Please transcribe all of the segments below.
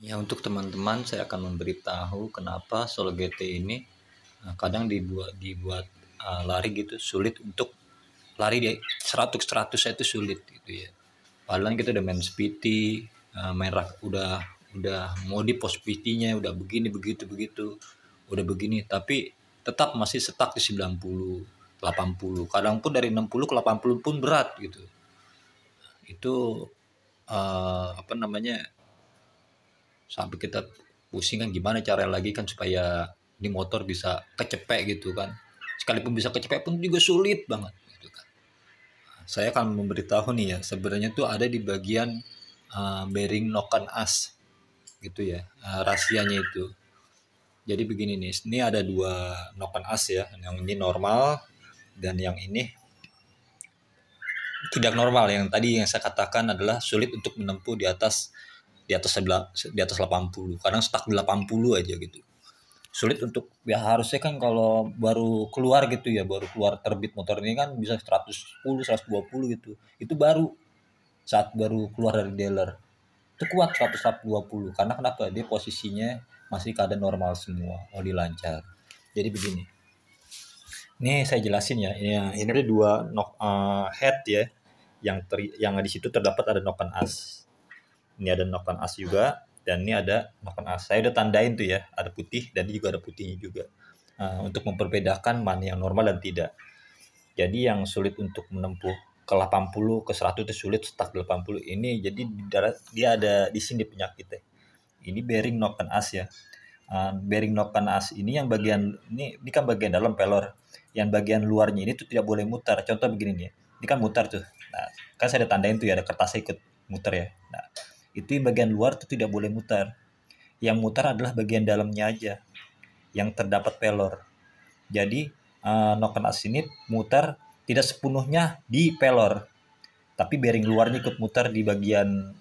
Ya, untuk teman-teman saya akan memberitahu kenapa solo GT ini kadang dibuat lari gitu sulit untuk lari di 100 itu sulit gitu ya. Padahal kita udah main PT, main rak udah modif pos PT-nya udah begini begitu begitu, udah begini tapi tetap masih stuck di 90, 80. Kadang pun dari 60 ke 80 pun berat gitu. Itu apa namanya, sampai kita pusing kan gimana cara lagi kan supaya di motor bisa kecepek gitu kan, sekalipun bisa kecepek pun juga sulit banget gitu kan. Saya akan memberitahu nih ya, sebenarnya tuh ada di bagian bearing noken as gitu ya, rahasianya itu. Jadi begini nih, ini ada dua noken as ya, yang ini normal dan yang ini tidak normal. Yang tadi yang saya katakan adalah sulit untuk menempuh di atas 80, kadang stuck di 80 aja gitu, sulit untuk ya. Harusnya kan kalau baru keluar gitu ya, baru keluar terbit motor ini kan bisa 110 120 gitu, itu baru saat baru keluar dari dealer itu kuat 120. Karena kenapa, dia posisinya masih keadaan normal semua, oli lancar. Jadi begini, ini saya jelasin ya, ini ada dua head ya, yang di situ terdapat ada noken as. Ini ada noken as juga, dan ini ada noken as. Saya udah tandain tuh ya, ada putih dan ini juga ada putihnya juga. Untuk memperbedakan mana yang normal dan tidak. Jadi yang sulit untuk menempuh ke 80 ke 100 itu sulit, stuck 80 ini. Jadi dia ada di sini penyakitnya. Ini bearing noken as ya. Bearing noken as ini yang bagian ini kan bagian dalam pelor. Yang bagian luarnya ini tuh tidak boleh mutar. Contoh begini nih. Ini kan mutar tuh. Nah, kan saya ada tandain tuh ya, ada kertasnya ikut muter ya. Nah, itu yang bagian luar tuh tidak boleh mutar. Yang mutar adalah bagian dalamnya aja yang terdapat pelor. Jadi noken as ini mutar tidak sepenuhnya di pelor, tapi bearing luarnya ikut mutar di bagian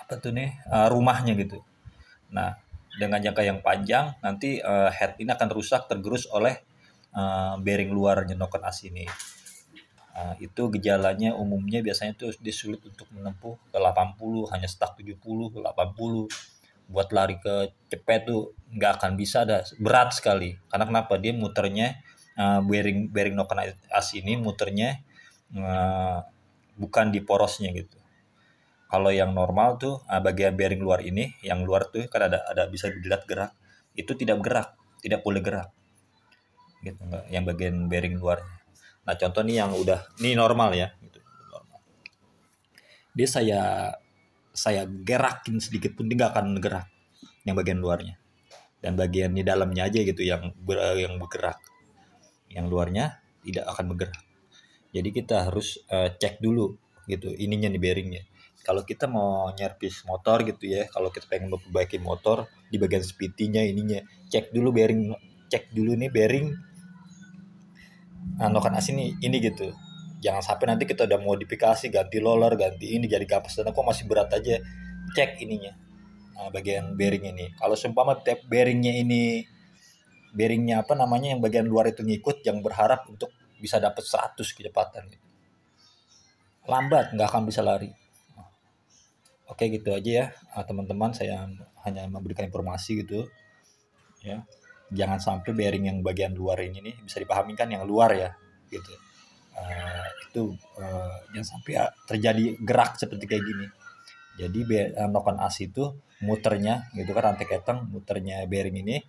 apa tuh nih, rumahnya gitu. Nah, dengan jangka yang panjang nanti head ini akan rusak tergerus oleh bearing luarnya noken as ini. Itu gejalanya umumnya biasanya tuh dia sulit untuk menempuh ke 80, hanya stuck 70 ke 80. Buat lari ke cepet tuh nggak akan bisa, ada berat sekali. Karena kenapa, dia muternya bearing bearing noken as ini muternya bukan di porosnya gitu. Kalau yang normal tuh bagian bearing luar ini, yang luar tuh kan ada bisa dilihat gerak, itu tidak bergerak, tidak boleh gerak gitu, enggak, yang bagian bearing luarnya. Nah, contoh nih yang udah ini normal ya gitu, normal. Dia saya gerakin sedikit pun dia nggak akan gerak, yang bagian luarnya. Dan bagian di dalamnya aja gitu yang bergerak, yang luarnya tidak akan bergerak. Jadi kita harus cek dulu gitu ininya nih, bearingnya. Kalau kita mau nyervis motor gitu ya, kalau kita pengen memperbaiki motor di bagian spiti-nya ininya, cek dulu bearing, cek dulu nih bearing noken as ini gitu. Jangan sampai nanti kita udah modifikasi, ganti roller, ganti ini jadi gapas dan kok masih berat aja. Cek ininya, bagian bearing ini. Kalau seumpama bearingnya apa namanya, yang bagian luar itu ngikut, yang berharap untuk bisa dapat 100 kecepatan gitu. Lambat, nggak akan bisa lari. Oke, gitu aja ya teman-teman, saya hanya memberikan informasi gitu ya. Jangan sampai bearing yang bagian luar ini nih, bisa dipahami kan yang luar ya gitu. Itu jangan sampai terjadi gerak seperti kayak gini. Jadi noken as itu muternya gitu kan, rantai keteng muternya bearing ini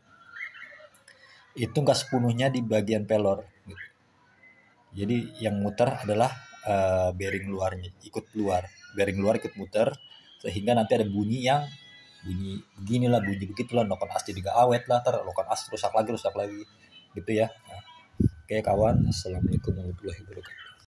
itu nggak sepenuhnya di bagian pelor gitu. Jadi yang muter adalah bearing luarnya ikut keluar, bearing luar ikut muter, sehingga nanti ada bunyi beginilah, bunyi begitulah, noken as jadi gak awet lah, noken as rusak lagi gitu ya. Nah, oke kawan, assalamualaikum warahmatullahi wabarakatuh.